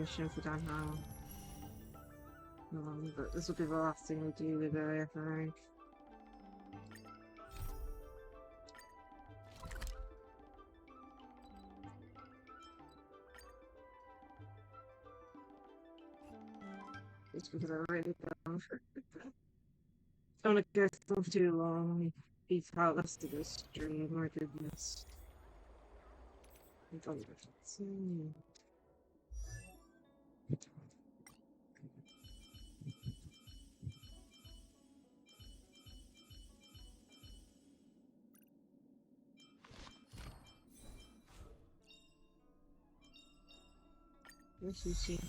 mission for Dan Howell. But this will be the last thing we do with her, I think. Just because I really don't want to go for too long. Beat out the rest of the stream, my goodness. Lacie-Chan.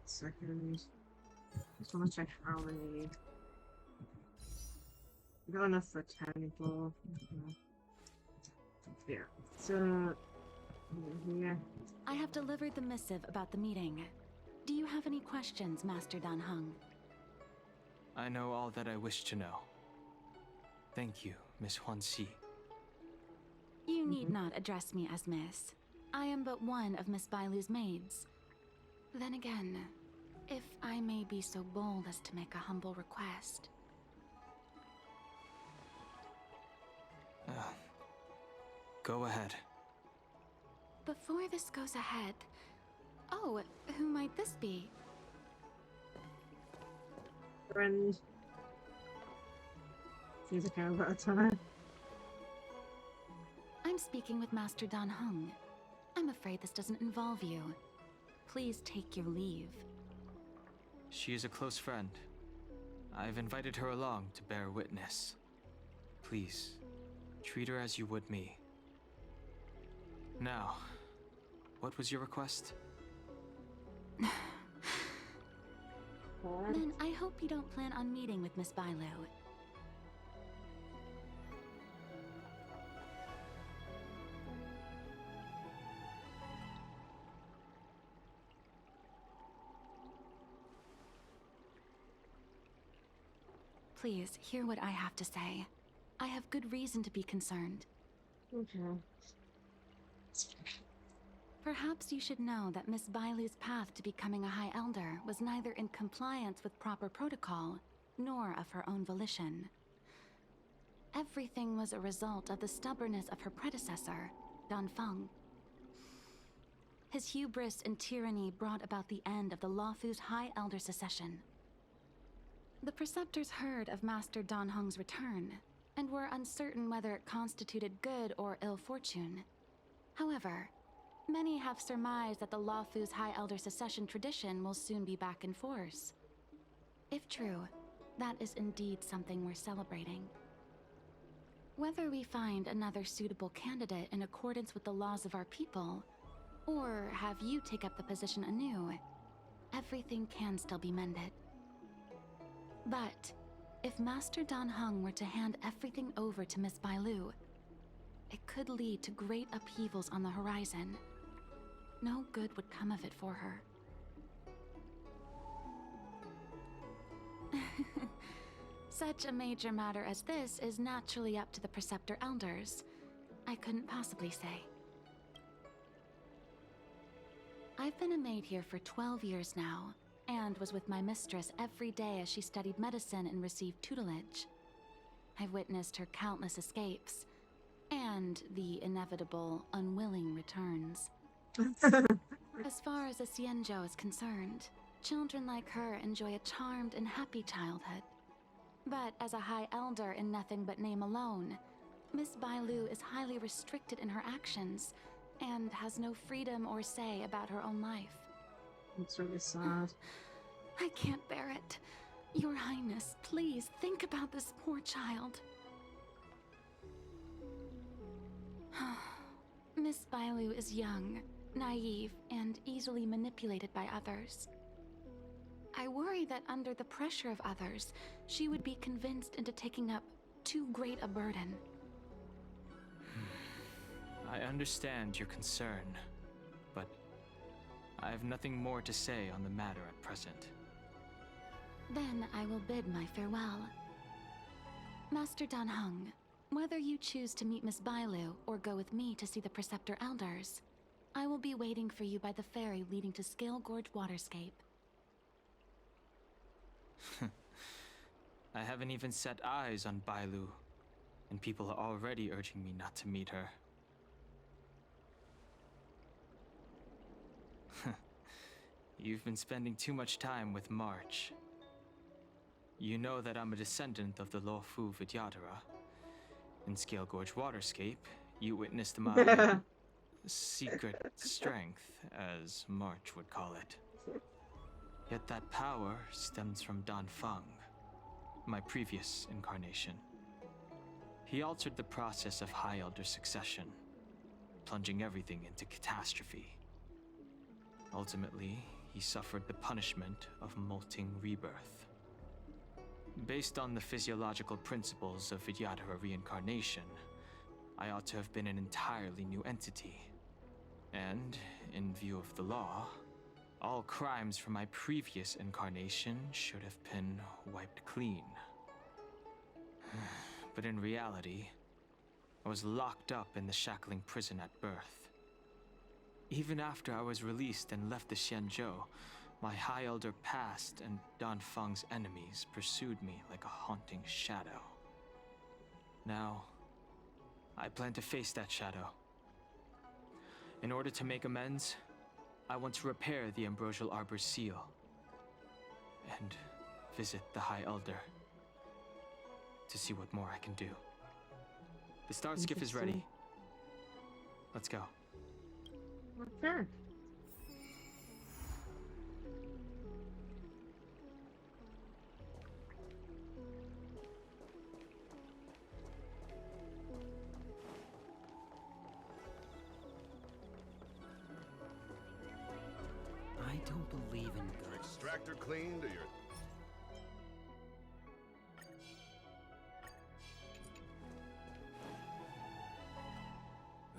Second. Just want to check how many. We got enough for 10 people. Yeah. So. Yeah. I have delivered the missive about the meeting. Do you have any questions, Master Dan Heng? I know all that I wish to know. Thank you, Miss Huanxi. You need not address me as Miss. I am but one of Miss Bailu's maids. Then again, if I may be so bold as to make a humble request. Go ahead. Before this goes ahead... Oh, who might this be? Friend. Seems like I'm about time. I'm speaking with Master Dan Heng. I'm afraid this doesn't involve you. Please take your leave. She is a close friend. I've invited her along to bear witness. Please, treat her as you would me. Now, what was your request? Then I hope you don't plan on meeting with Miss Bailu. Please, hear what I have to say. I have good reason to be concerned. Okay. Perhaps you should know that Miss Bailu's path to becoming a High Elder was neither in compliance with proper protocol, nor of her own volition. Everything was a result of the stubbornness of her predecessor, Dan Feng. His hubris and tyranny brought about the end of the Luofu's High Elder succession. The Preceptors heard of Master Dan Heng's return, and were uncertain whether it constituted good or ill fortune. However, many have surmised that the Luofu's High Elder succession tradition will soon be back in force. If true, that is indeed something worth celebrating. Whether we find another suitable candidate in accordance with the laws of our people, or have you take up the position anew, everything can still be mended. But if Master Dan Heng were to hand everything over to Miss Bailu, it could lead to great upheavals on the horizon. No good would come of it for her. Such a major matter as this is naturally up to the Preceptor Elders. I couldn't possibly say. I've been a maid here for 12 years now, and was with my mistress every day as she studied medicine and received tutelage. I've witnessed her countless escapes, and the inevitable, unwilling returns. As far as a Xianzhou is concerned, children like her enjoy a charmed and happy childhood. But as a High Elder in nothing but name alone, Miss Bailu is highly restricted in her actions, and has no freedom or say about her own life. It's really sad. I can't bear it. Your Highness, please think about this poor child. Miss Bailu is young, naive, and easily manipulated by others. I worry that under the pressure of others, she would be convinced into taking up too great a burden. I understand your concern, but I have nothing more to say on the matter at present. Then I will bid my farewell. Master Dan Heng, whether you choose to meet Miss Bailu or go with me to see the Preceptor Elders, I will be waiting for you by the ferry leading to Scale Gorge Waterscape. I haven't even set eyes on Bailu, and people are already urging me not to meet her. You've been spending too much time with March. You know that I'm a descendant of the Lunae Vidyadhara. In Scale Gorge Waterscape, you witnessed my secret strength, as March would call it. Yet that power stems from Dan Feng, my previous incarnation. He altered the process of High Elder succession, plunging everything into catastrophe. Ultimately, he suffered the punishment of molting rebirth. Based on the physiological principles of Vidyadhara reincarnation, I ought to have been an entirely new entity. And, in view of the law, all crimes from my previous incarnation should have been wiped clean. But in reality, I was locked up in the shackling prison at birth. Even after I was released and left the Xianzhou, my High Elder past and Dan Feng's enemies pursued me like a haunting shadow. Now, I plan to face that shadow. In order to make amends, I want to repair the Ambrosial Arbor's seal and visit the High Elder to see what more I can do. The star skiff is ready. Let's go. Okay. I don't believe in Your extractor cleaned or your...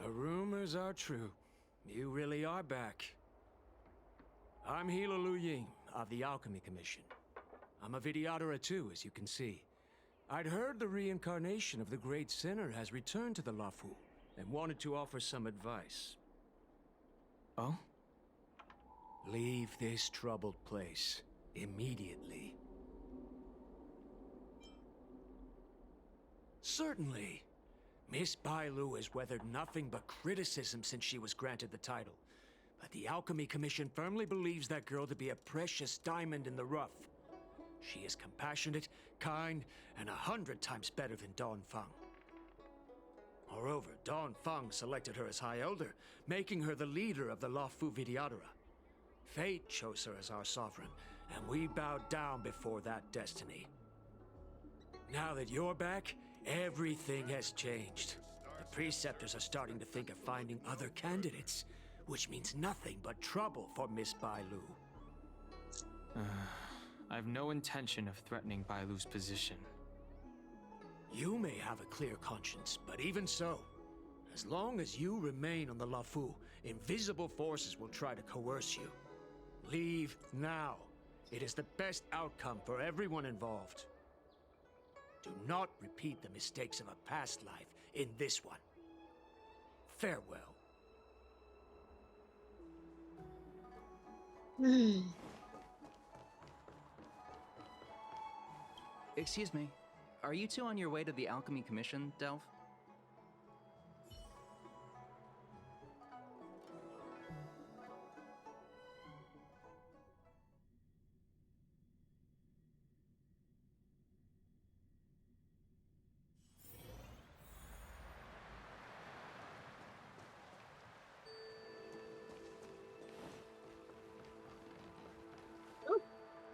The rumors are true. You really are back. I'm Hila Lu Ying of the Alchemy Commission. I'm a Vidyadhara too, as you can see. I'd heard the reincarnation of the Great Sinner has returned to the Lunae and wanted to offer some advice. Oh? Leave this troubled place immediately. Certainly. Miss Bailu has weathered nothing but criticism since she was granted the title. But the Alchemy Commission firmly believes that girl to be a precious diamond in the rough. She is compassionate, kind, and 100 times better than Dan Feng. Moreover, Dan Feng selected her as High Elder, making her the leader of the Lunae Vidyadhara. Fate chose her as our sovereign, and we bowed down before that destiny. Now that you're back, everything has changed. The Preceptors are starting to think of finding other candidates, which means nothing but trouble for Miss Bailu. I've no intention of threatening Bailu's position. You may have a clear conscience, but even so, as long as you remain on the Lunae, invisible forces will try to coerce you. Leave now. It is the best outcome for everyone involved. Do not repeat the mistakes of a past life in this one. Farewell. Excuse me. Are you two on your way to the Alchemy Commission, Delph?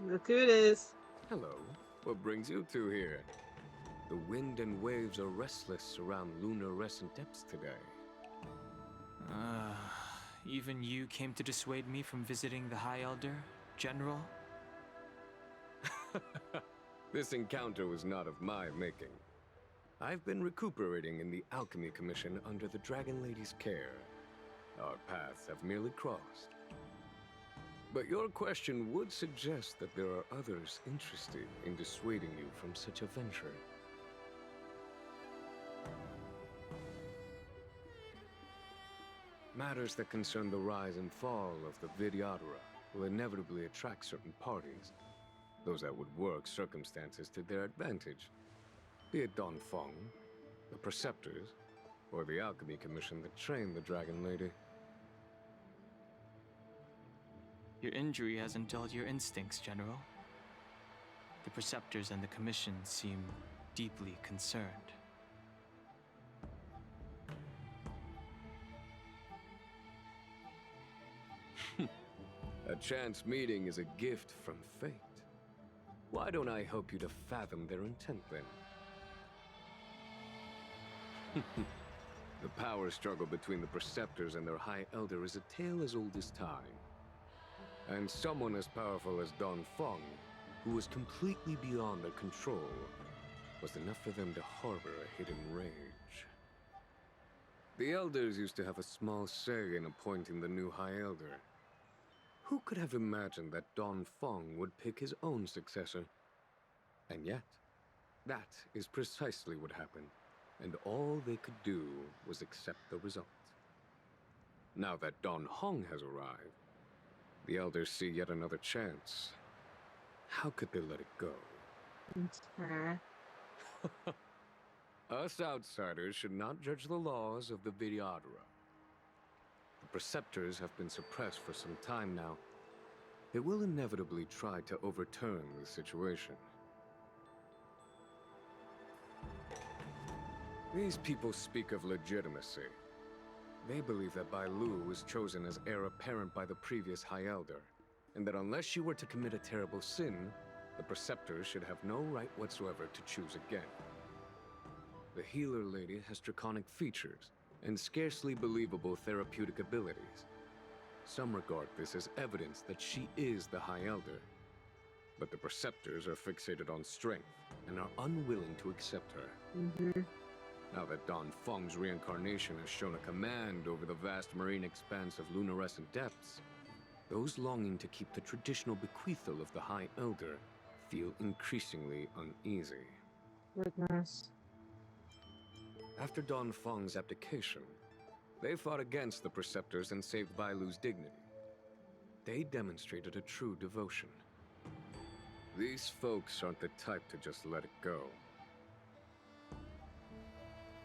Look who it is. Hello. What brings you two here? The wind and waves are restless around lunar-rescent depths today. Even you came to dissuade me from visiting the High Elder, General? This encounter was not of my making. I've been recuperating in the Alchemy Commission under the Dragon Lady's care. Our paths have merely crossed. But your question would suggest that there are others interested in dissuading you from such a venture. Matters that concern the rise and fall of the Vidyadhara will inevitably attract certain parties. Those that would work circumstances to their advantage. Be it Don Feng, the Preceptors, or the Alchemy Commission that trained the Dragon Lady. Your injury hasn't dulled your instincts, General. The Preceptors and the Commission seem deeply concerned. A chance meeting is a gift from fate. Why don't I help you to fathom their intent, then? The power struggle between the Preceptors and their High Elder is a tale as old as time. And someone as powerful as Don Feng, who was completely beyond their control, was enough for them to harbor a hidden rage. The Elders used to have a small say in appointing the new High Elder. Who could have imagined that Don Feng would pick his own successor? And yet, that is precisely what happened, and all they could do was accept the result. Now that Don Hong has arrived, the Elders see yet another chance. How could they let it go? Okay. Us outsiders should not judge the laws of the Vidyadhara. The Preceptors have been suppressed for some time now. They will inevitably try to overturn the situation. These people speak of legitimacy. They believe that Bai Lu was chosen as heir apparent by the previous High Elder, and that unless she were to commit a terrible sin, the Preceptors should have no right whatsoever to choose again. The Healer Lady has draconic features and scarcely believable therapeutic abilities. Some regard this as evidence that she is the High Elder, but the Preceptors are fixated on strength and are unwilling to accept her. Now that Don Feng's reincarnation has shown a command over the vast marine expanse of lunarescent depths, those longing to keep the traditional bequeathal of the High Elder feel increasingly uneasy. Goodness. After Don Feng's abdication, they fought against the Preceptors and saved Bai Lu's dignity. They demonstrated a true devotion. These folks aren't the type to just let it go.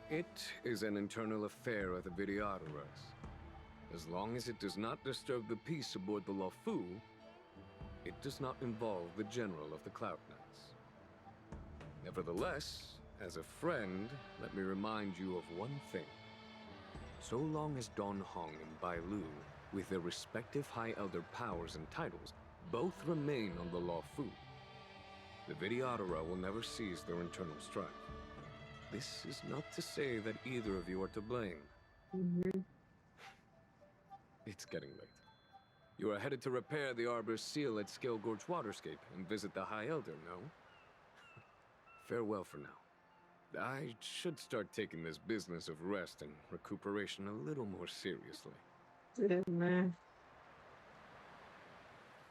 It is an internal affair of the Vidyadharas. As long as it does not disturb the peace aboard the Lafu, it does not involve the General of the Cloud Knights. Nevertheless, as a friend, let me remind you of one thing. So long as Don Hong and Bai Lu, with their respective High Elder powers and titles, both remain on the Lafu, the Vidyadhara will never cease their internal strife. This is not to say that either of you are to blame. It's getting late. You are headed to repair the Arbor's seal at Scale Gorge Waterscape and visit the High Elder, no? Farewell for now. I should start taking this business of rest and recuperation a little more seriously. Man.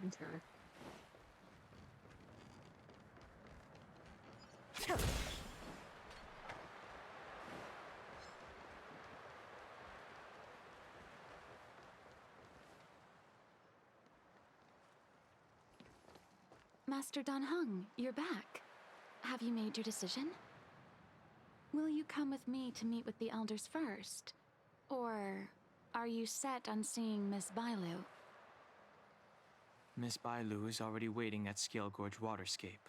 Okay. Master Dan Heng, you're back. Have you made your decision? Will you come with me to meet with the elders first? Or are you set on seeing Miss Bailu? Miss Bailu is already waiting at Scale Gorge Waterscape.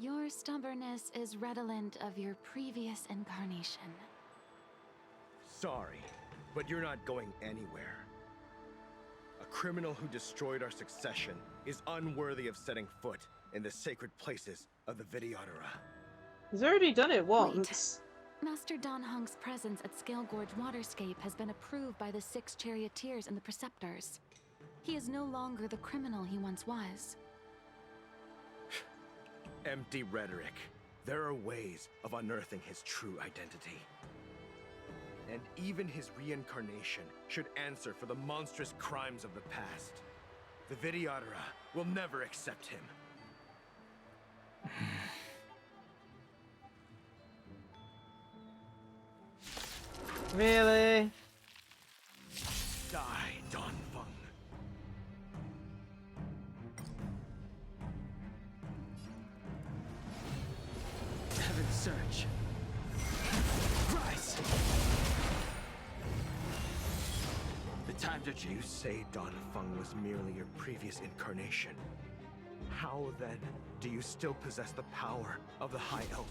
Your stubbornness is redolent of your previous incarnation. Sorry, but you're not going anywhere. A criminal who destroyed our succession is unworthy of setting foot in the sacred places of the Vidyadhara. He's already done it once. Master Dan Heng's presence at Scale Gorge Waterscape has been approved by the 6 charioteers and the Preceptors. He is no longer the criminal he once was. Empty rhetoric. There are ways of unearthing his true identity. And even his reincarnation should answer for the monstrous crimes of the past. The Vidyadhara will never accept him. Really? Die, Donfeng. Heaven's Surge. Rise! The times are You changed. say Donfeng was merely your previous incarnation. How, then, do you still possess the power of the High Elder?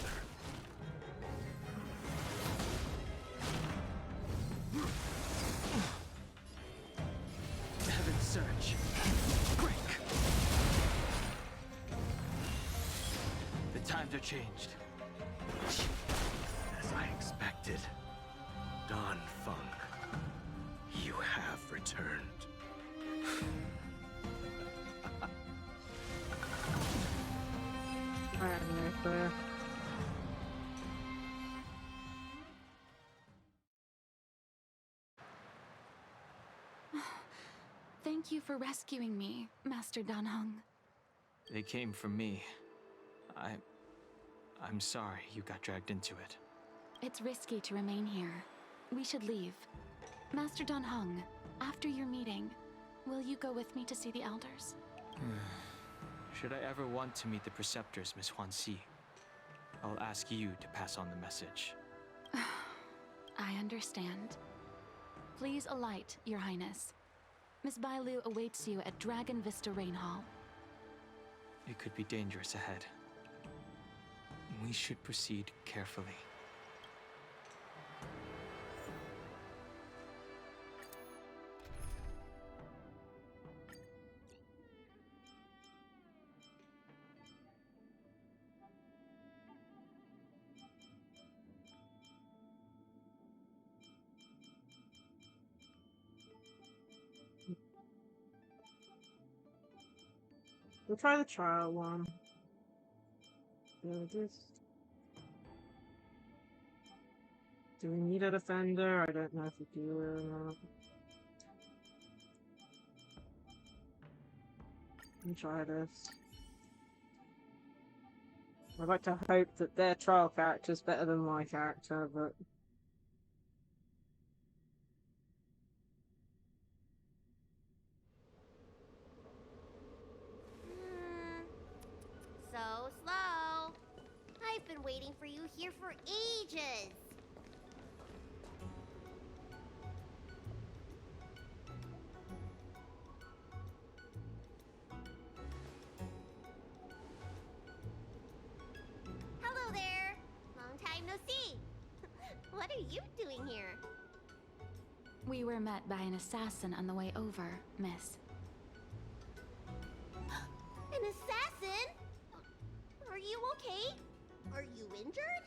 Heaven's Surge. Break! The times are changed. As I expected, Donfeng, you have returned. Alright, Claire. Thank you for rescuing me, Master Dan Heng. They came for me. I'm sorry you got dragged into it. It's risky to remain here. We should leave. Master Dan Heng, after your meeting, will you go with me to see the elders? Should I ever want to meet the preceptors, Miss Huanxi, I'll ask you to pass on the message. I understand. Please alight, Your Highness. Miss Bailu awaits you at Dragon Vista Rain Hall. It could be dangerous ahead. We should proceed carefully. We'll try the trial one. Do we need a defender? I don't know if we do or not. Let me try this. I'd like to hope that their trial character is better than my character, but... So slow. I've been waiting for you here for ages. Hello there. Long time no see. What are you doing here? We were met by an assassin on the way over, miss. An assassin? Are you okay? Are you injured?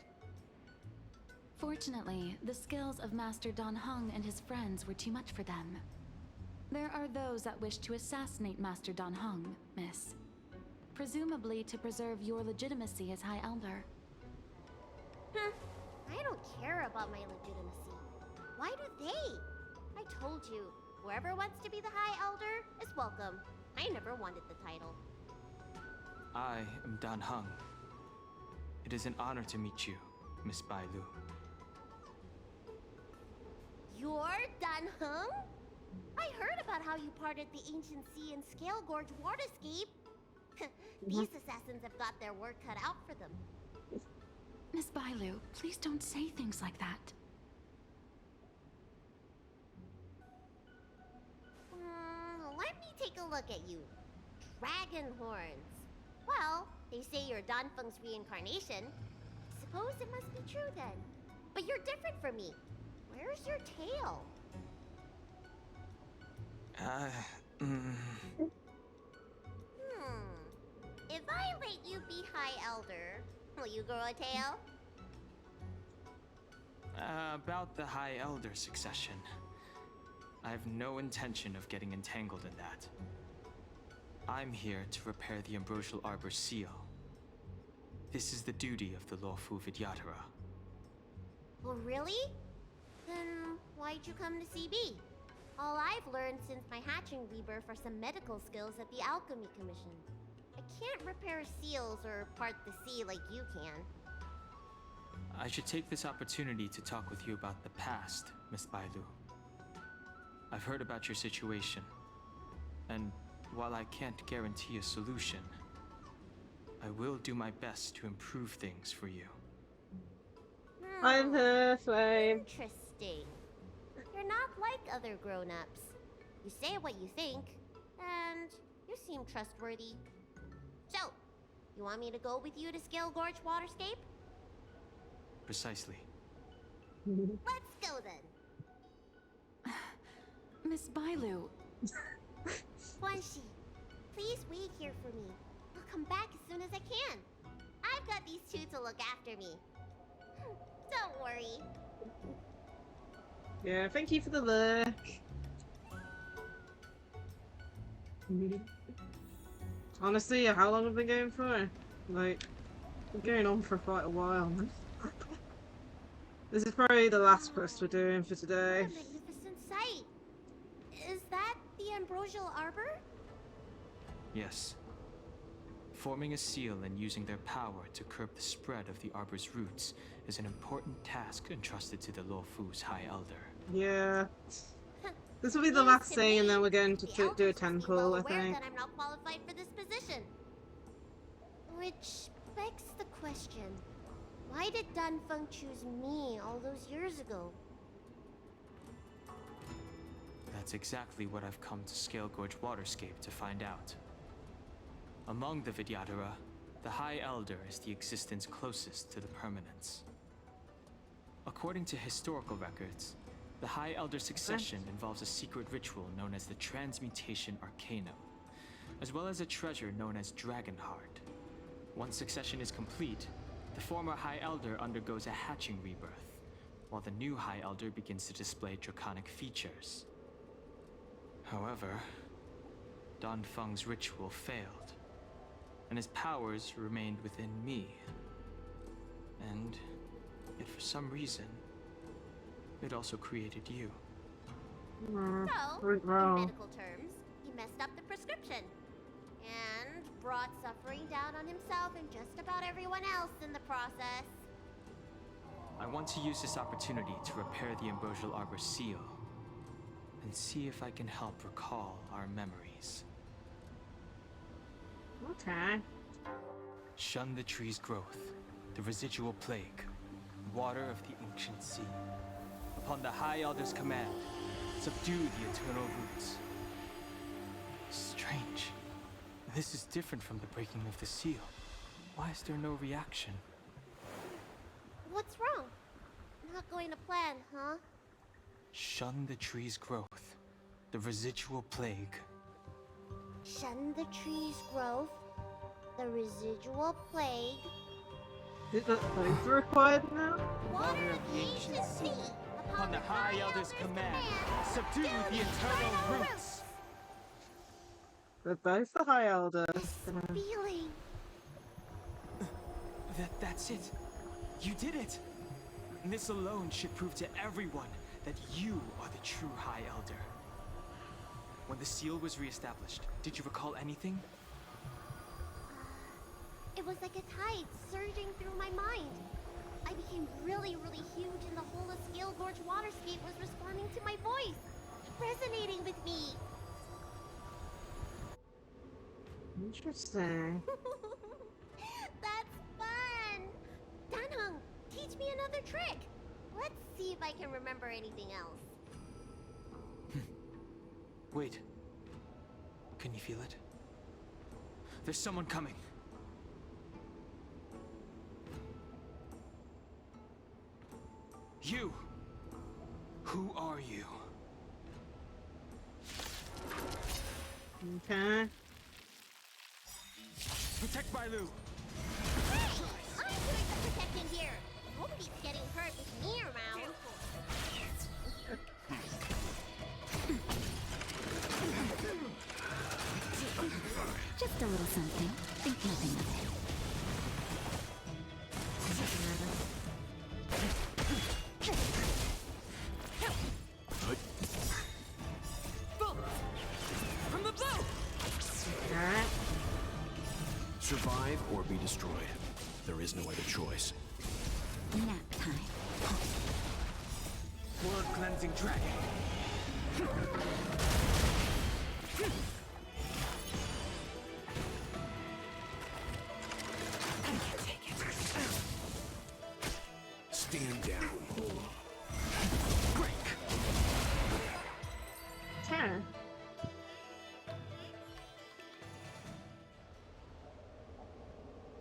Fortunately, the skills of Master Dan Heng and his friends were too much for them. There are those that wish to assassinate Master Dan Heng, miss. Presumably to preserve your legitimacy as High Elder. Huh. I don't care about my legitimacy. Why do they? I told you, whoever wants to be the High Elder is welcome. I never wanted the title. I am Dan Heng. It is an honor to meet you, Miss Bailu. You're Dan Heng? I heard about how you parted the ancient sea and Scale Gorge waterscape. These assassins have got their work cut out for them. Miss Bailu, please don't say things like that. Let me take a look at you. Dragon horns. Well, they say you're Donfeng's reincarnation. I suppose it must be true then. But you're different from me. Where's your tail? If I let you be High Elder, will you grow a tail? About the High Elder succession. I have no intention of getting entangled in that. I'm here to repair the Ambrosial Arbor's seal. This is the duty of the Lawful Vidyatara. Well, really? Then why'd you come to CB? All I've learned since my hatching rebirth are some medical skills at the Alchemy Commission. I can't repair seals or part the sea like you can. I should take this opportunity to talk with you about the past, Miss Bailu. I've heard about your situation, and while I can't guarantee a solution, I will do my best to improve things for you. I'm her flame. Interesting. You're not like other grown-ups. You say what you think, and you seem trustworthy. So, you want me to go with you to Scale Gorge Waterscape? Precisely. Let's go then. Miss Bailu. Guanxi, please wait here for me. I'll come back as soon as I can. I've got these two to look after me. Don't worry. Yeah, thank you for the look. Honestly, how long have we been going for? Like, we're going on for quite a while. This is probably the last quest we're doing for today. What a magnificent sight. Is that the Ambrosial Arbor? Yes. Forming a seal and using their power to curb the spread of the Arbor's roots is an important task entrusted to the Luofu's High Elder. Yeah. This will be the last thing, and then we're going to do a 10 call, I think. That I'm not qualified for this position. Which begs the question, why did Danfeng choose me all those years ago? That's exactly what I've come to Scale Gorge Waterscape to find out. Among the Vidyadhara, the High Elder is the existence closest to the permanence. According to historical records, the High Elder succession involves a secret ritual known as the Transmutation Arcanum, as well as a treasure known as Dragonheart. Once succession is complete, the former High Elder undergoes a hatching rebirth, while the new High Elder begins to display draconic features. However, Danfeng's ritual failed, and his powers remained within me. And yet for some reason, it also created you. So, in medical terms, he messed up the prescription. And brought suffering down on himself and just about everyone else in the process. I want to use this opportunity to repair the Ambrosial Arbor seal, and see if I can help recall our memories. Okay. Shun the tree's growth, the residual plague, water of the ancient sea. Upon the High Elder's command, subdue the eternal roots. Strange. This is different from the breaking of the seal. Why is there no reaction? What's wrong? Not going to plan, huh? Shun the tree's growth, the residual plague. Shun the tree's growth, the residual plague. Is that both required now? Water of the ancient sea. Upon the High Elder's command, subdue the eternal roots. They're both the High Elder. Feeling. That's it. You did it. And this alone should prove to everyone that you are the true High Elder. When the seal was reestablished, did you recall anything? It was like a tide surging through my mind. I became really, really huge, and the whole of Scale Gorge Waterscape was responding to my voice, resonating with me. Interesting. That's fun! Danheng, teach me another trick. Let's see if I can remember anything else. Wait. Can you feel it? There's someone coming. You! Who are you? Okay. Protect Bailu! Hey! I'm doing the protecting here. Nobody's getting hurt with me around. Just a little something. Think nothing of it. From the boat! Alright. Survive or be destroyed. There is no other choice. Nap time. Blood cleansing dragon. Stand down. Break. 10.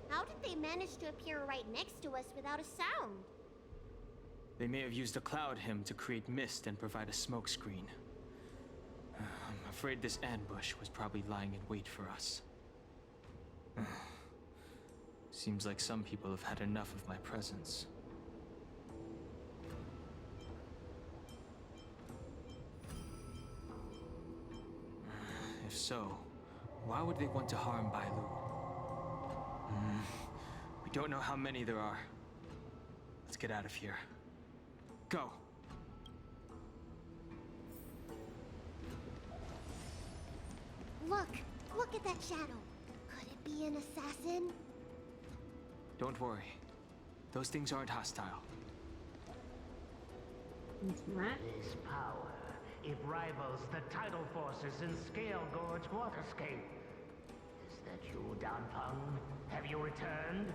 How did they manage to appear right next to us without a sound? They may have used a cloud hymn to create mist and provide a smokescreen. I'm afraid this ambush was probably lying in wait for us. Seems like some people have had enough of my presence. If so, why would they want to harm Bailu? We don't know how many there are. Let's get out of here. Go! Look at that shadow. Could it be an assassin? Don't worry. Those things aren't hostile. What? This power, it rivals the tidal forces in Scale Gorge Waterscape. Is that you, Danfeng? Have you returned?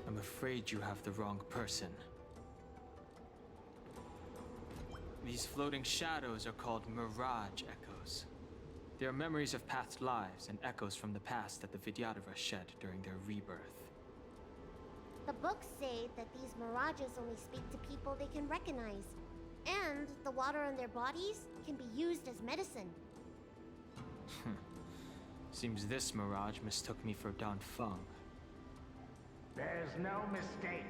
I'm afraid you have the wrong person. These floating shadows are called mirage echoes. They are memories of past lives and echoes from the past that the Vidyadhara shed during their rebirth. The books say that these mirages only speak to people they can recognize. And the water on their bodies can be used as medicine. Seems this mirage mistook me for Danfeng. There's no mistake.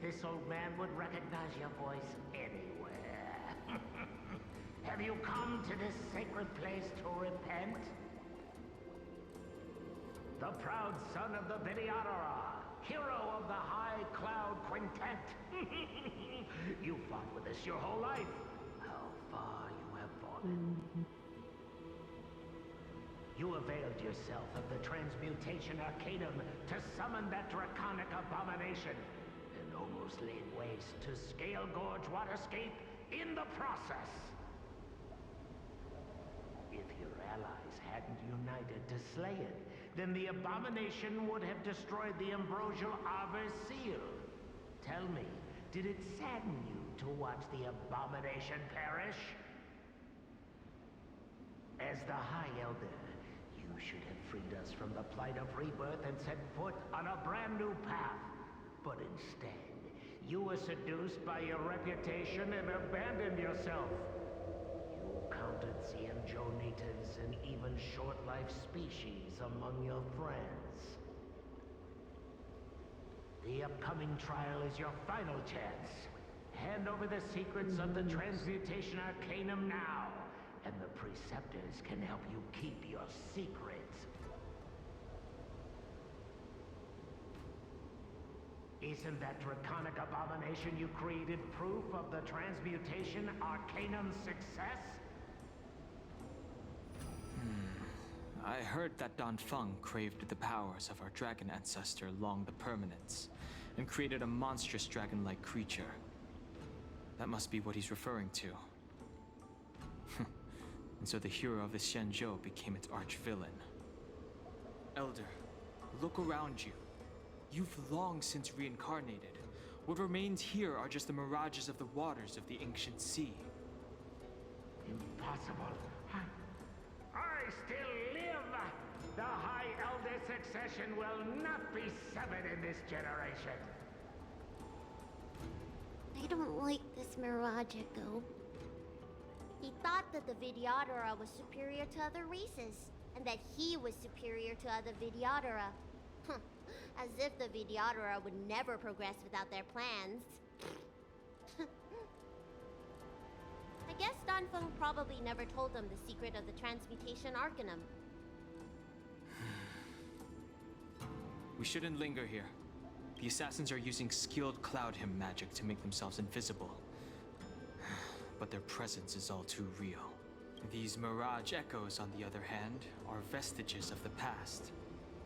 This old man would recognize your voice anywhere. Have you come to this sacred place to repent? The proud son of the Vidyadhara, hero of the High Cloud Quintet. You fought with us your whole life. How far you have fallen. You availed yourself of the Transmutation Arcanum to summon that draconic abomination, and almost laid waste to Scale Gorge Waterscape in the process. If your allies hadn't united to slay it, then the abomination would have destroyed the ambrosial Arbor's seal. Tell me, did it sadden you to watch the abomination perish? As the High Elder, you should have freed us from the plight of rebirth and set foot on a brand new path. But instead, you were seduced by your reputation and abandoned yourself. You counted Xianzhou natives and even short-life species among your friends. The upcoming trial is your final chance. Hand over the secrets of the Transmutation Arcanum now, and the Preceptors can help you keep your secrets. Isn't that draconic abomination you created proof of the Transmutation Arcanum's success? I heard that Danfeng craved the powers of our dragon ancestor Long the Permanence, and created a monstrous dragon-like creature. That must be what he's referring to. And so the hero of the Xianzhou became its arch-villain. Elder, look around you. You've long since reincarnated. What remains here are just the mirages of the waters of the ancient sea. Impossible. I still live! The High Elder succession will not be severed in this generation. I don't like this Mirage Echo. He thought that the Vidyadhara was superior to other races, and that he was superior to other Vidyadhara. As if the Vidyadhara would never progress without their plans. I guess Danfeng probably never told them the secret of the Transmutation Arcanum. We shouldn't linger here. The assassins are using skilled cloud hymn magic to make themselves invisible. But their presence is all too real. These mirage echoes, on the other hand, are vestiges of the past.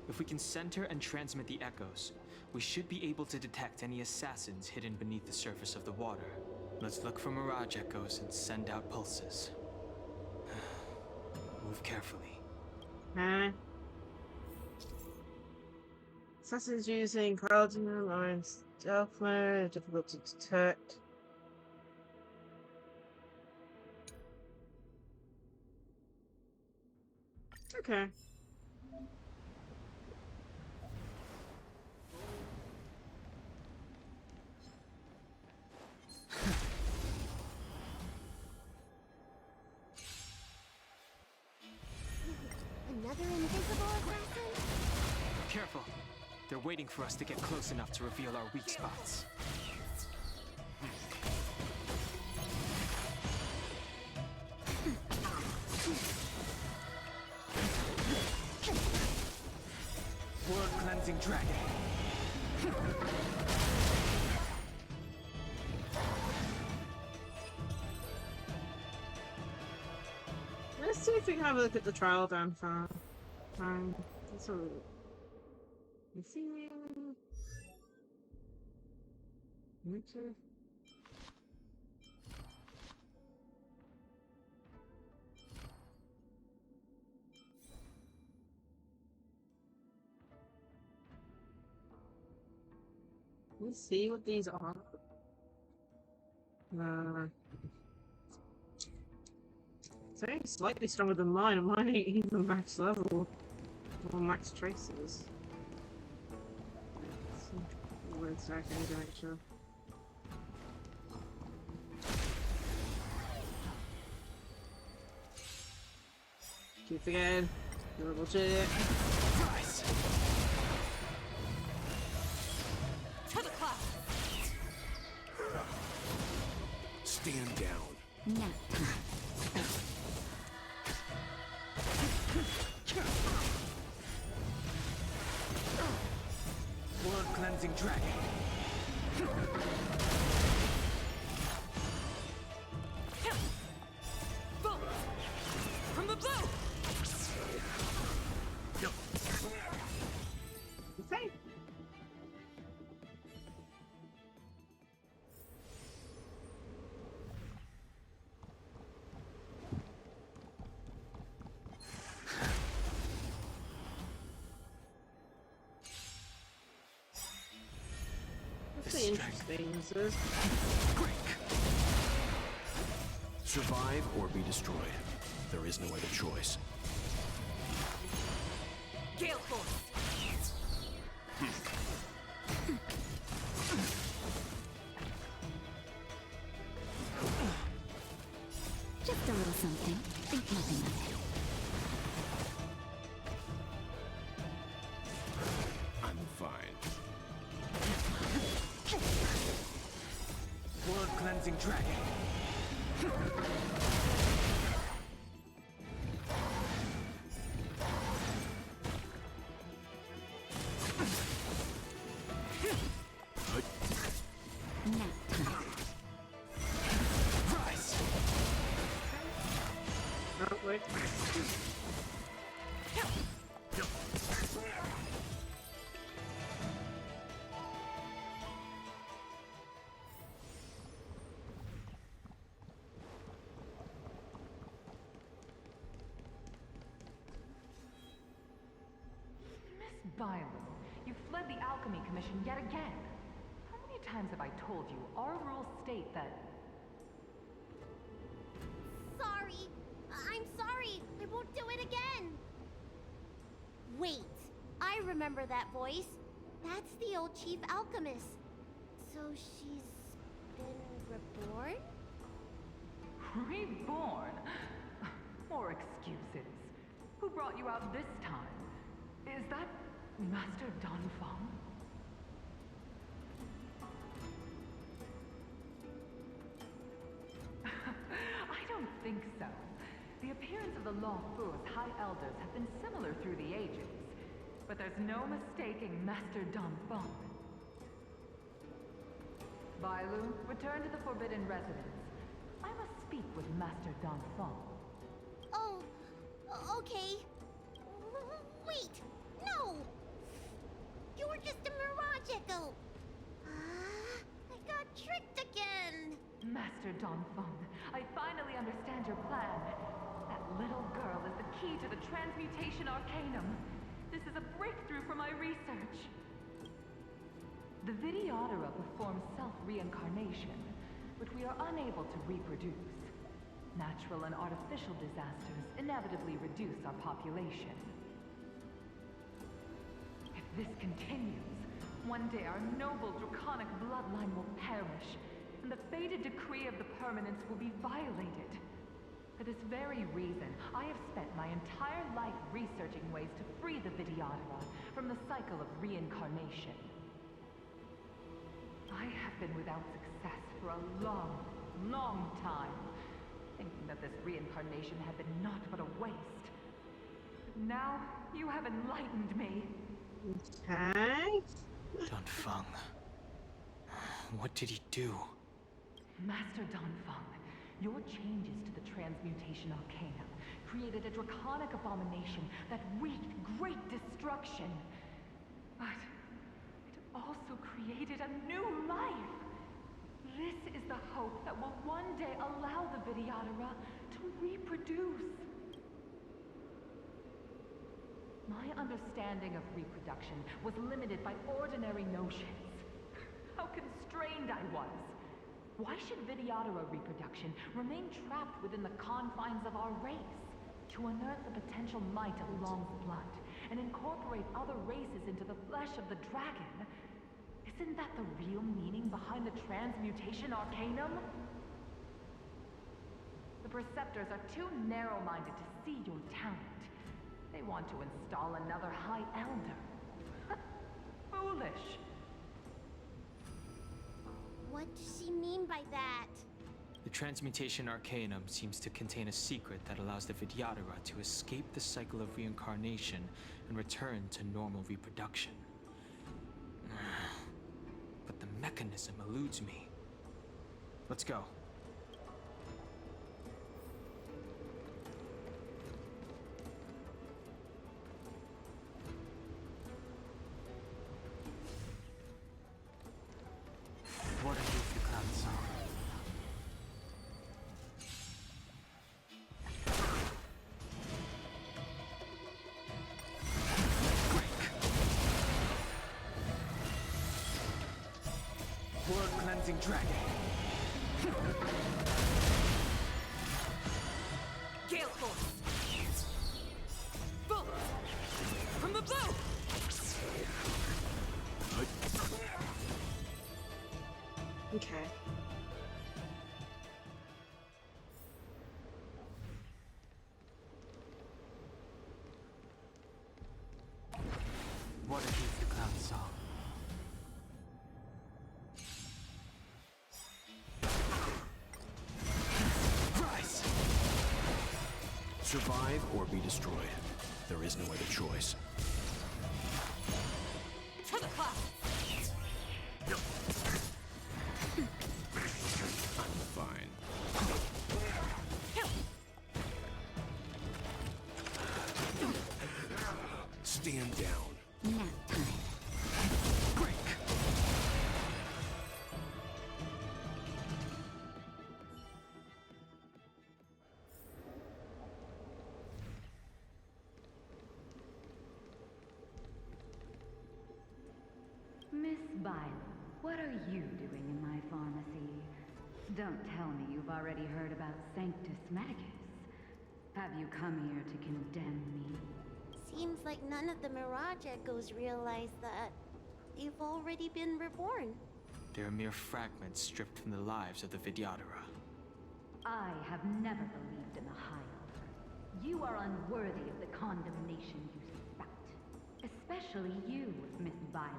If we can center and transmit the echoes, we should be able to detect any assassins hidden beneath the surface of the water. Let's look for mirage echoes and send out pulses. Move carefully. Huh? Assassins using cardinal or stealth mode, difficult to detect. Okay. Another invisible assassin? Careful! They're waiting for us to get close enough to reveal our weak spots. World cleansing dragon. Let's see if we can have a look at the trial down far. That's all. You see? Okay. Let's see what these are. It's only slightly stronger than mine, and mine ain't even max level. Or max traces. Words I can do, make sure. Keep again. Double check. Rise! To the cloud! Stand down. Now. World cleansing dragon. Boom! From the blue! Okay. That's interesting. This is. Survive or be destroyed. There is no other choice. Gale force! Just a little something. Think nothing of it. I'm fine. World cleansing dragon. Rise! Oh, wait. Violet, you fled the Alchemy Commission yet again. How many times have I told you our rules state that... Sorry. I'm sorry. I won't do it again. Wait. I remember that voice. That's the old chief alchemist. So she's been reborn? Reborn? More excuses. Who brought you out this time? Is that Master Danfeng? I don't think so. The appearance of the Lacie-Chan's High Elders have been similar through the ages, but there's no mistaking Master Danfeng. Bailu, return to the Forbidden Residence. I must speak with Master Danfeng. Oh, okay. Wait! No! You're just a mirage echo. I got tricked again. Master Donfeng, I finally understand your plan. That little girl is the key to the transmutation arcanum. This is a breakthrough for my research. The Vidyadhara performs self-reincarnation, but we are unable to reproduce. Natural and artificial disasters inevitably reduce our population. If this continues, one day our noble draconic bloodline will perish, and the fated decree of the permanence will be violated. For this very reason, I have spent my entire life researching ways to free the Vidyadhara from the cycle of reincarnation. I have been without success for a long, long time, thinking that this reincarnation had been naught but a waste. But now, you have enlightened me. Okay. Donfeng. What did he do? Master Donfeng, your changes to the transmutation arcanum created a draconic abomination that wreaked great destruction. But it also created a new life. This is the hope that will one day allow the Vidyadhara to reproduce. My understanding of reproduction was limited by ordinary notions. How constrained I was. Why should Vidyadhara reproduction remain trapped within the confines of our race? To unearth the potential might of Long's blood and incorporate other races into the flesh of the dragon? Isn't that the real meaning behind the transmutation arcanum? The Preceptors are too narrow-minded to see your talent. They want to install another High Elder. Foolish. What does she mean by that? The transmutation arcanum seems to contain a secret that allows the Vidyadhara to escape the cycle of reincarnation and return to normal reproduction. But the mechanism eludes me. Let's go. What are you, Fukan-san? World-cleansing dragon. Gale force. Bolt from the bow. Okay. What are you, Fukan-san? Rise! Survive or be destroyed. There is no other choice. To the cloud. I'm fine. Stand down. Nap time. Break! Miss Byler, what are you doing in my pharmacy? Don't tell me you've already heard about Sanctus Medicus. Have you come here to condemn me? Seems like none of the Mirage Echoes realize that they've already been reborn. They're mere fragments stripped from the lives of the Vidyadhara. I have never believed in the High Elder. You are unworthy of the condemnation you spout. Especially you, Miss Byler.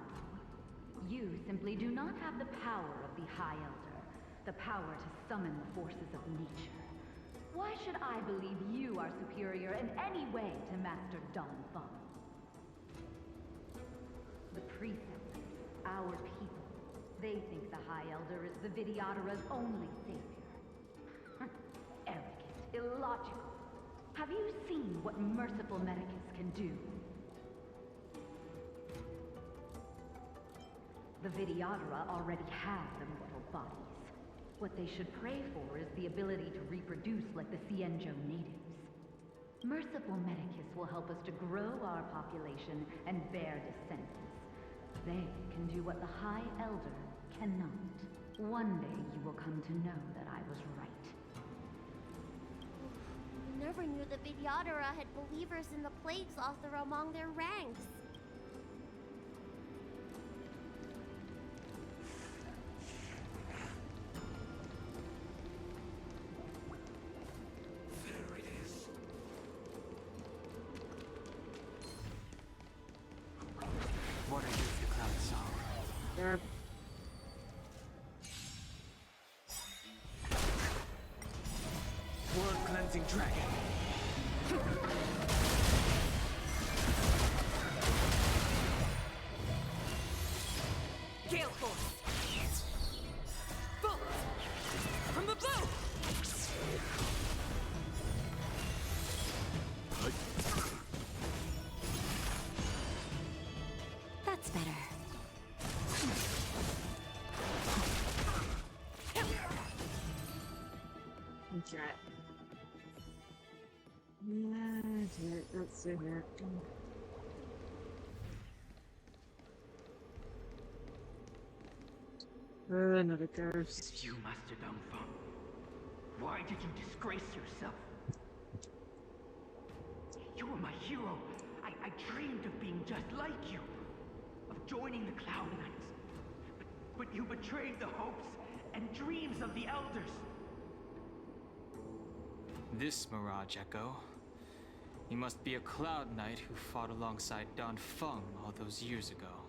You simply do not have the power of the High Elder, the power to summon the forces of nature. Why should I believe you are superior in any way to Master Donfeng? The Preceptors, our people, they think the High Elder is the Vidyadhara's only savior. Arrogant, illogical. Have you seen what merciful Medicus can do? The Vidyadhara already have immortal bodies. What they should pray for is the ability to reproduce like the Xianzhou natives. Merciful Medicus will help us to grow our population and bear descendants. They can do what the High Elder cannot. One day you will come to know that I was right. I never knew the Vidyadhara had believers in the Plagues Author among their ranks. There it is. What are you, the cloud song? There. World cleansing dragon. Gale Force! Bolt! From the bow! That's better. Okay. Yeah, let's see here. Another ghost. You, Master Dongfeng. Why did you disgrace yourself? You were my hero. I dreamed of being just like you. Of joining the Cloud Knights. But you betrayed the hopes and dreams of the Elders. This Mirage Echo. He must be a Cloud Knight who fought alongside Don Feng all those years ago.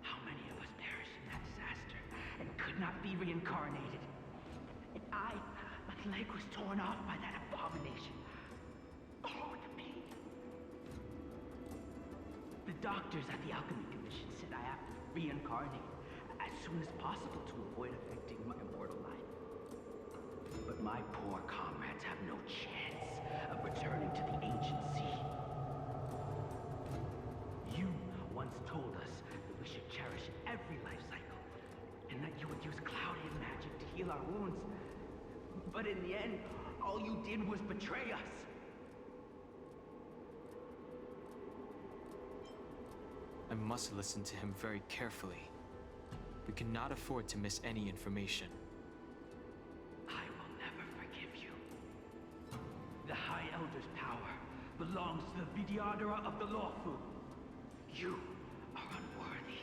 How many of us perished in that disaster and could not be reincarnated? And my leg was torn off by that abomination. Oh, the pain. The doctors at the Alchemy Commission said I have to reincarnate as soon as possible to avoid affecting my immortal life. But my poor comrades have no chance of returning to the ancient sea. You once told us that we should cherish every life cycle, and that you would use Cloudian magic to heal our wounds. But in the end, all you did was betray us. I must listen to him very carefully. We cannot afford to miss any information. I will never forgive you. The High Elder's power belongs to the Vidyadhara of the Lawfu. You are unworthy.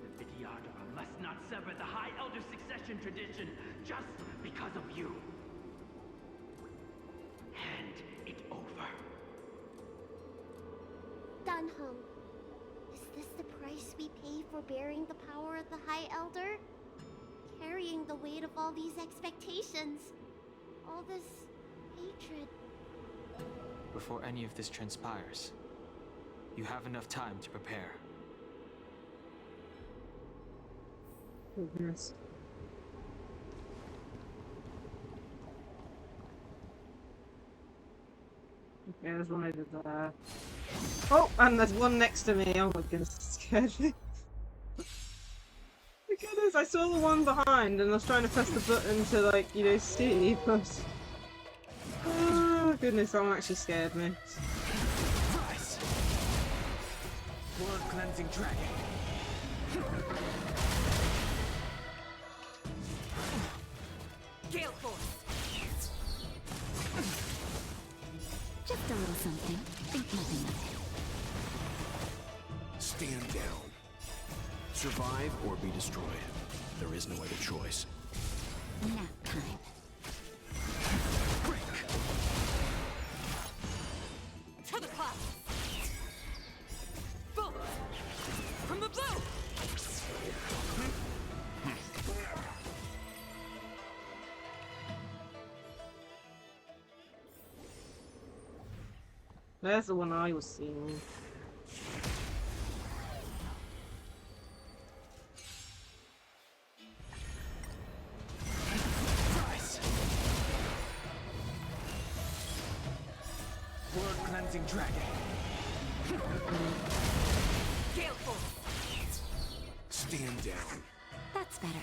The Vidyadhara must not sever the High Elder's succession tradition just because of you. Hand it over. Dunhong, is this the price we pay for bearing the power of the High Elder? Carrying the weight of all these expectations. All this hatred. Before any of this transpires, you have enough time to prepare. Goodness. Okay, there's one over there. Oh, and there's one next to me. Oh my goodness, it scared me. My goodness, I saw the one behind and I was trying to press the button to, like, you know, see, but... Oh goodness, that one actually scared me. Rise! World cleansing dragon. Gale Force! Just a little something. Think nothing of it. Stand down. Survive or be destroyed. There is no other choice. Nap time. To the cloud! Bolt! From the bow! There's the one I was seeing. Rise! World cleansing dragon. Gale Force! Stand down. That's better.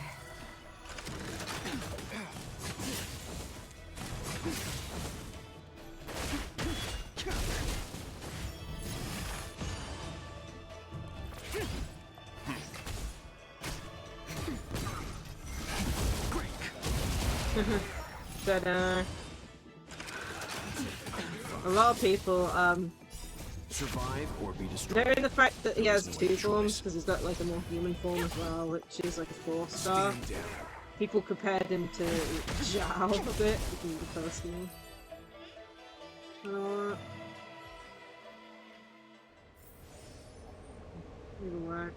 But a lot of people Survive or be destroyed. knowing the fact that he There has is no two other forms, choice. because he's got like a more human form as well, which is like a 4-star. Stand down. People compared him to Zhao a bit in the first game. Either way.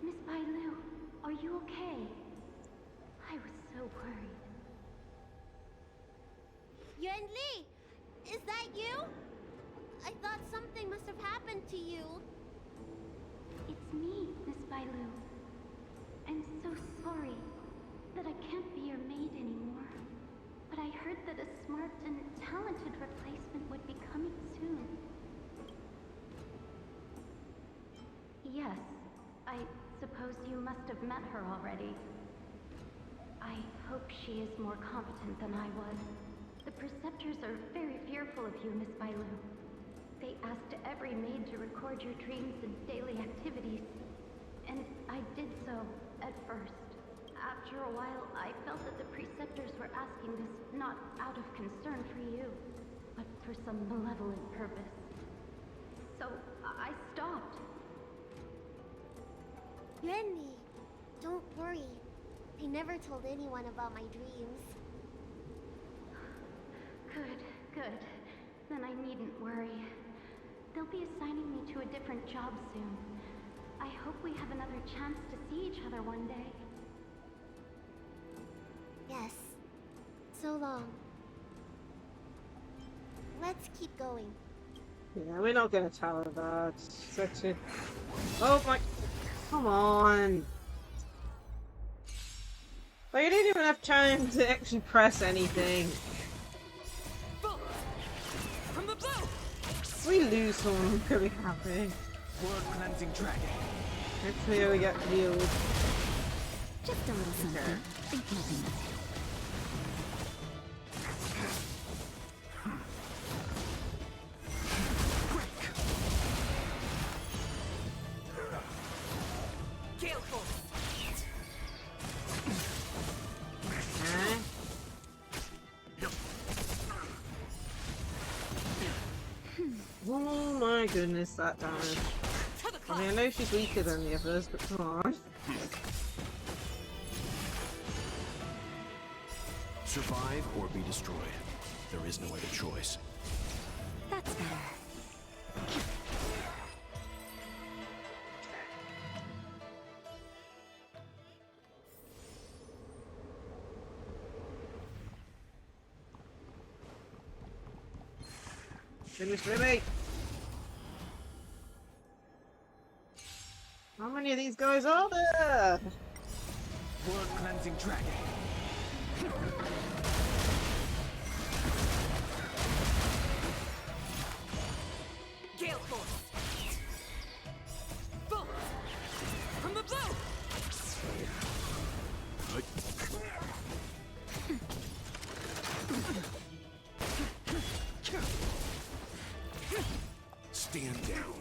Miss Bailu, are you okay? I was so worried. Yuan Li! Is that you? I thought something must have happened to you. It's me, Miss Bailu. I'm so sorry that I can't be your maid anymore. But I heard that a smart and talented replacement would be coming soon. Yes, I suppose you must have met her already. I hope she is more competent than I was. The Preceptors are very fearful of you, Miss Bailu. They asked every maid to record your dreams and daily activities. And I did so, at first. After a while, I felt that the Preceptors were asking this not out of concern for you, but for some malevolent purpose. So, I stopped. Yuan Li, don't worry. I never told anyone about my dreams. Good, good. Then I needn't worry. They'll be assigning me to a different job soon. I hope we have another chance to see each other one day. Yes. So long. Let's keep going. Yeah, we're not gonna tell her that. Such a... Oh my... Come on! Like, you didn't even have time to actually press anything. From the bow! If we lose someone, I'm gonna be happy. Word cleansing dragon. Hopefully we get healed. Just a little something. Think nothing of it. Gale force! Huh? Oh my goodness, that damage. I mean, I know she's weaker than the others, but come on. Survive or be destroyed. There is no other choice. That's better. Finish Libby! How many of these guys are there? Word cleansing dragon. Gale force! Bolt! From the bow! Stand down.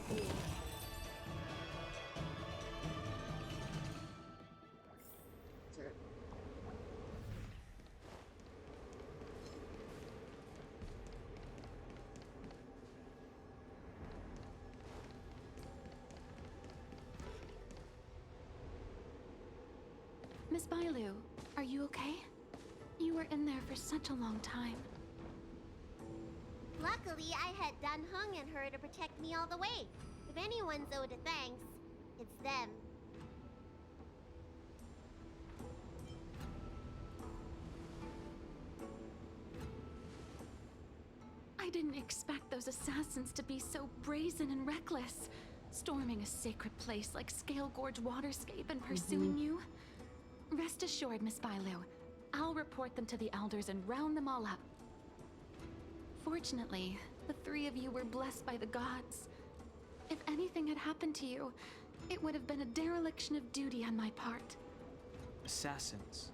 Miss Bailu, are you okay? You were in there for such a long time. Luckily, I had Dan Heng and her to protect me all the way. If anyone's owed a thanks, it's them. I didn't expect those assassins to be so brazen and reckless, storming a sacred place like Scale Gorge Waterscape and pursuing you. Rest assured, Miss Bailu, I'll report them to the elders and round them all up. Fortunately, the three of you were blessed by the gods. If anything had happened to you, it would have been a dereliction of duty on my part. Assassins.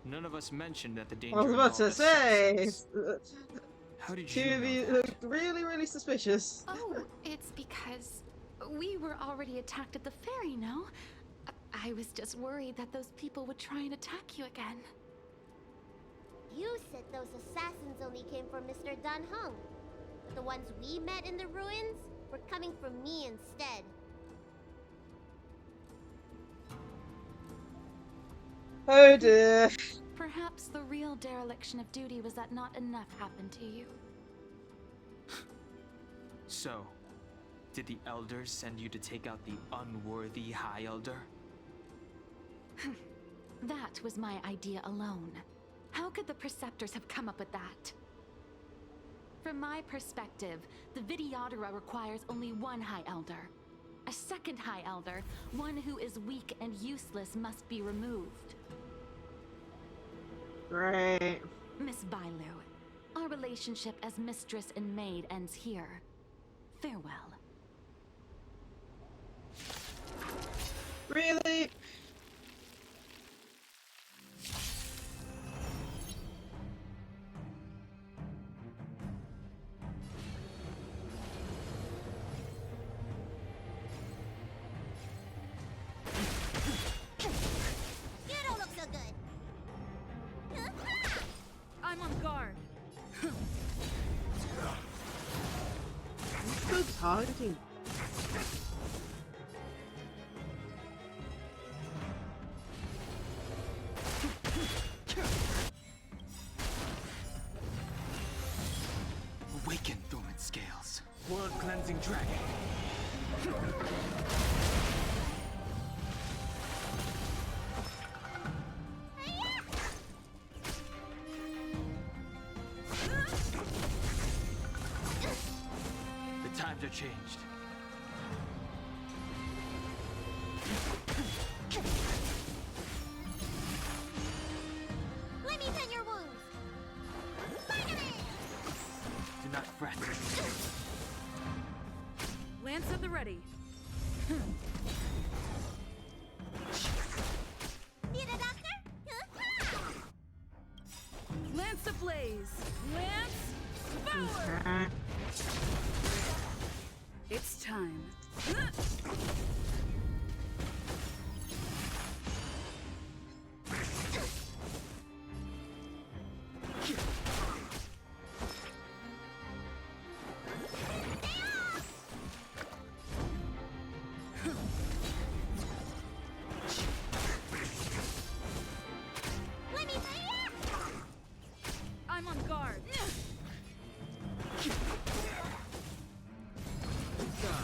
None of us mentioned that the danger I was about to involved say. assassins. How did Two you of know you that? look really, really suspicious. Oh, it's because we were already attacked at the ferry, no? I was just worried that those people would try and attack you again. You said those assassins only came from Mr. Dan Heng. But the ones we met in the ruins were coming from me instead. Oh dear. Perhaps the real dereliction of duty was that not enough happened to you. So, did the elders send you to take out the unworthy High Elder? That was my idea alone. How could the Preceptors have come up with that? From my perspective, the Videodora requires only one High Elder. A second High Elder, one who is weak and useless, must be removed. Right. Miss Bailu, our relationship as mistress and maid ends here. Farewell. Really? You don't look so good. I'm on guard. I'm still targeting. Awaken, dormant scales. World-cleansing dragon. The times are changed. Let me tend your wounds. Do not fret. Lance at the ready. Need a doctor? Lance ablaze. Lance forward. Okay. It's time. Let me I'm on guard.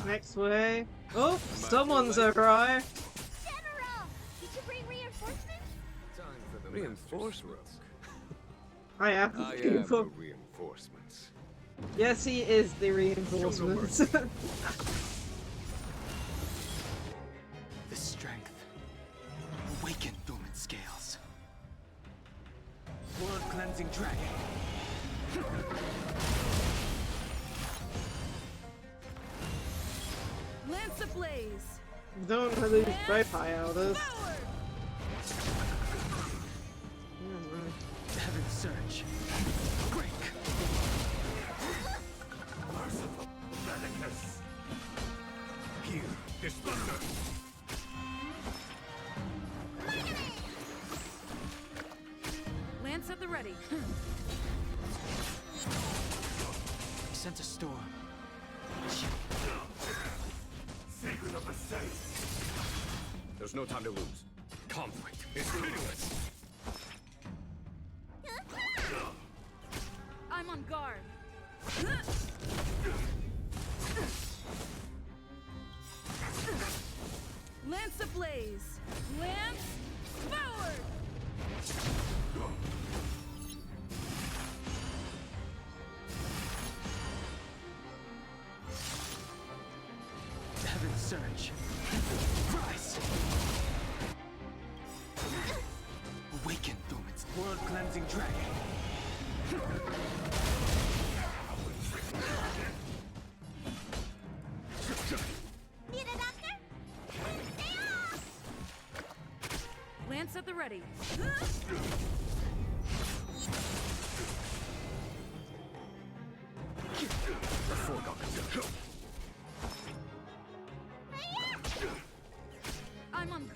Next way. Oh, someone's arrived. General! Did you bring reinforcements? Time for the reinforcements. I am. I am the reinforcements. Yes, he is the reinforcements. The strength. Awaken, dormant scales. World-cleansing dragon. Lance ablaze. Don't lose both high elders. Forward. Heaven surge. Break. Merciful Medicus. Here is thunder. Lance at the ready. He sent a storm. Sacred of the saints. There's no time to lose. Conflict is hideous. I'm on guard. Lance ablaze. Lance forward. Heaven surge. Rise. Awaken, dormant. World-cleansing dragon. Lance at the ready. I'm on.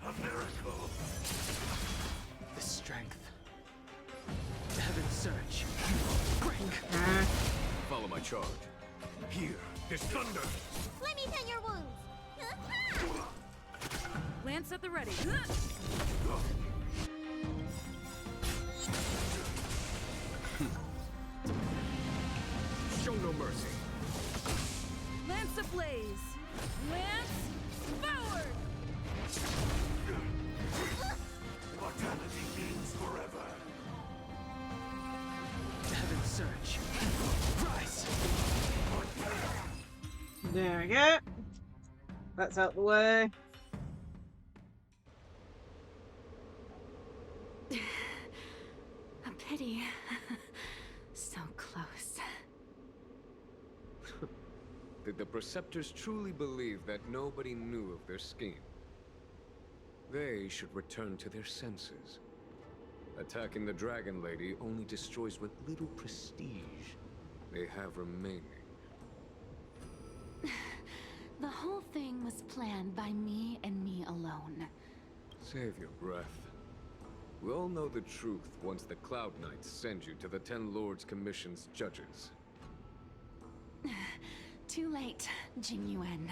A miracle. The strength. Heaven's surge. Break. Follow my charge. Here, this thunder. Let me tend your wounds. Lance at the ready. Show no mercy. Lance ablaze. Lance forward. Mortality means forever. Heaven's surge. Rise. There we go. That's out the way. A pity. So close. Did the Preceptors truly believe that nobody knew of their scheme? They should return to their senses. Attacking the Dragon Lady only destroys what little prestige they have remaining. The whole thing was planned by me and me alone. Save your breath. We all know the truth once the Cloud Knights send you to the Ten Lords Commission's judges. Too late, Jing Yuan.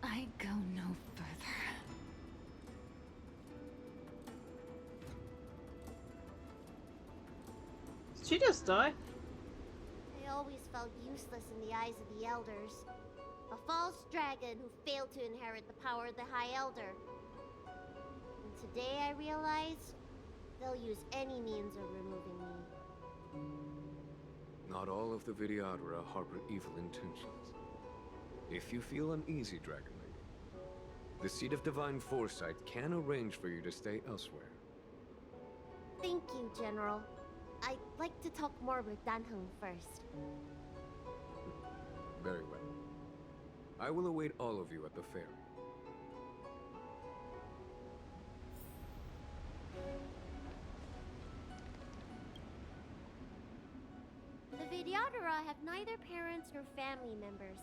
I go no further. Did she just die? I always felt useless in the eyes of the elders. A false dragon who failed to inherit the power of the High Elder. And today I realize they'll use any means of removing me. Not all of the Vidyadhara harbor evil intentions. If you feel uneasy, Dragon Lady, the Seat of Divine Foresight can arrange for you to stay elsewhere. Thank you, General. I'd like to talk more with Dan Heng first. Very well. I will await all of you at the fair. The Vidyadhara have neither parents nor family members.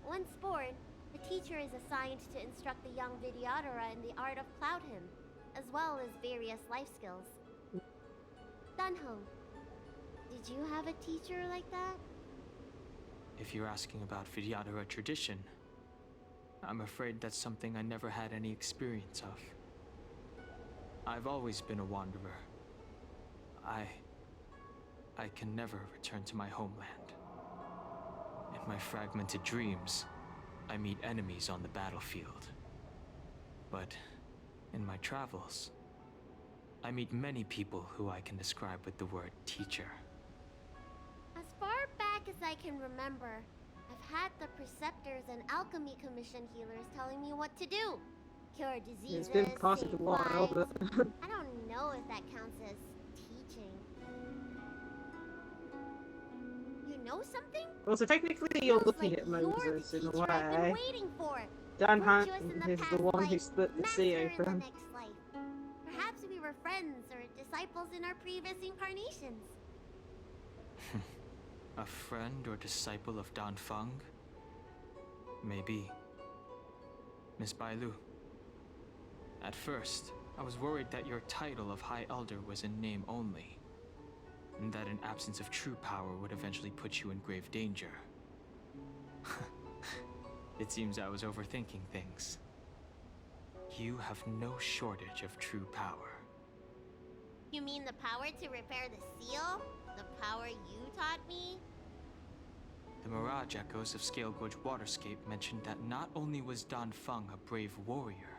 Once born, the teacher is assigned to instruct the young Vidyadhara in the art of Cloud Hymn, as well as various life skills. Dunhong, did you have a teacher like that? If you're asking about Vidyadhara tradition, I'm afraid that's something I never had any experience of. I've always been a wanderer. I can never return to my homeland. In my fragmented dreams, I meet enemies on the battlefield. But in my travels, I meet many people who I can describe with the word teacher. As far back as I can remember, I've had the Preceptors and Alchemy Commission healers telling me what to do. Cure diseases, It's been past save a while, lives. but I don't know if that counts as teaching. You know something? also technically you're Feels looking like at you're Moses the in a teacher I've been way. waiting for. Dan Virtuous Hunt in the is the past one who life, split the master sea in the open. next life. Perhaps we were friends or disciples in our previous incarnations. A friend or disciple of Dan Feng? Maybe. Miss Bailu. At first, I was worried that your title of High Elder was in name only, and that an absence of true power would eventually put you in grave danger. It seems I was overthinking things. You have no shortage of true power. You mean the power to repair the seal? The power you taught me? The Mirage Echoes of Scale Gorge Waterscape mentioned that not only was Dan Feng a brave warrior,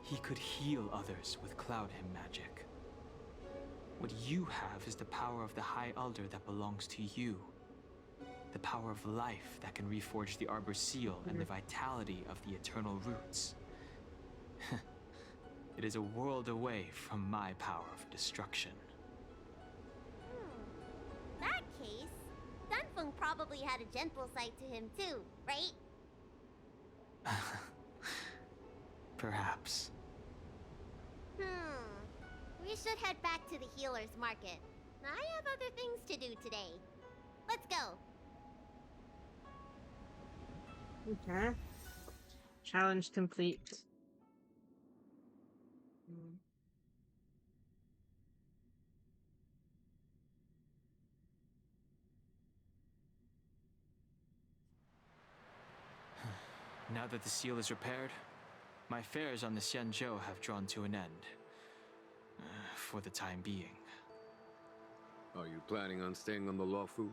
he could heal others with Cloud Hymn magic. What you have is the power of the High Elder that belongs to you. The power of life that can reforge the Arbor Seal and the vitality of the Eternal Roots. It is a world away from my power of destruction. That case, Dunfeng probably had a gentle side to him too, right? Perhaps. We should head back to the healer's market. I have other things to do today. Let's go. Okay. Challenge complete. Now that the seal is repaired, my affairs on the Xianzhou have drawn to an end. For the time being. Are you planning on staying on the Luofu?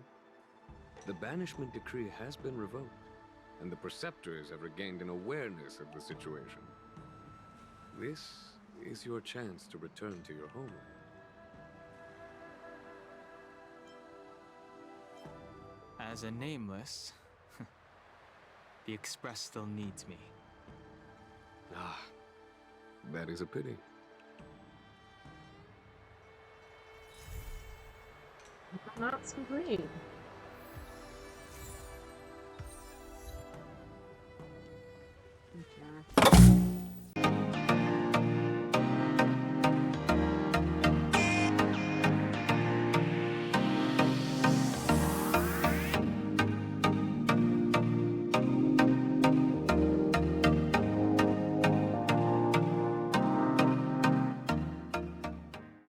The banishment decree has been revoked, and the preceptors have regained an awareness of the situation. This is your chance to return to your homeland. As a nameless, the Express still needs me. Ah, that is a pity. Not so great.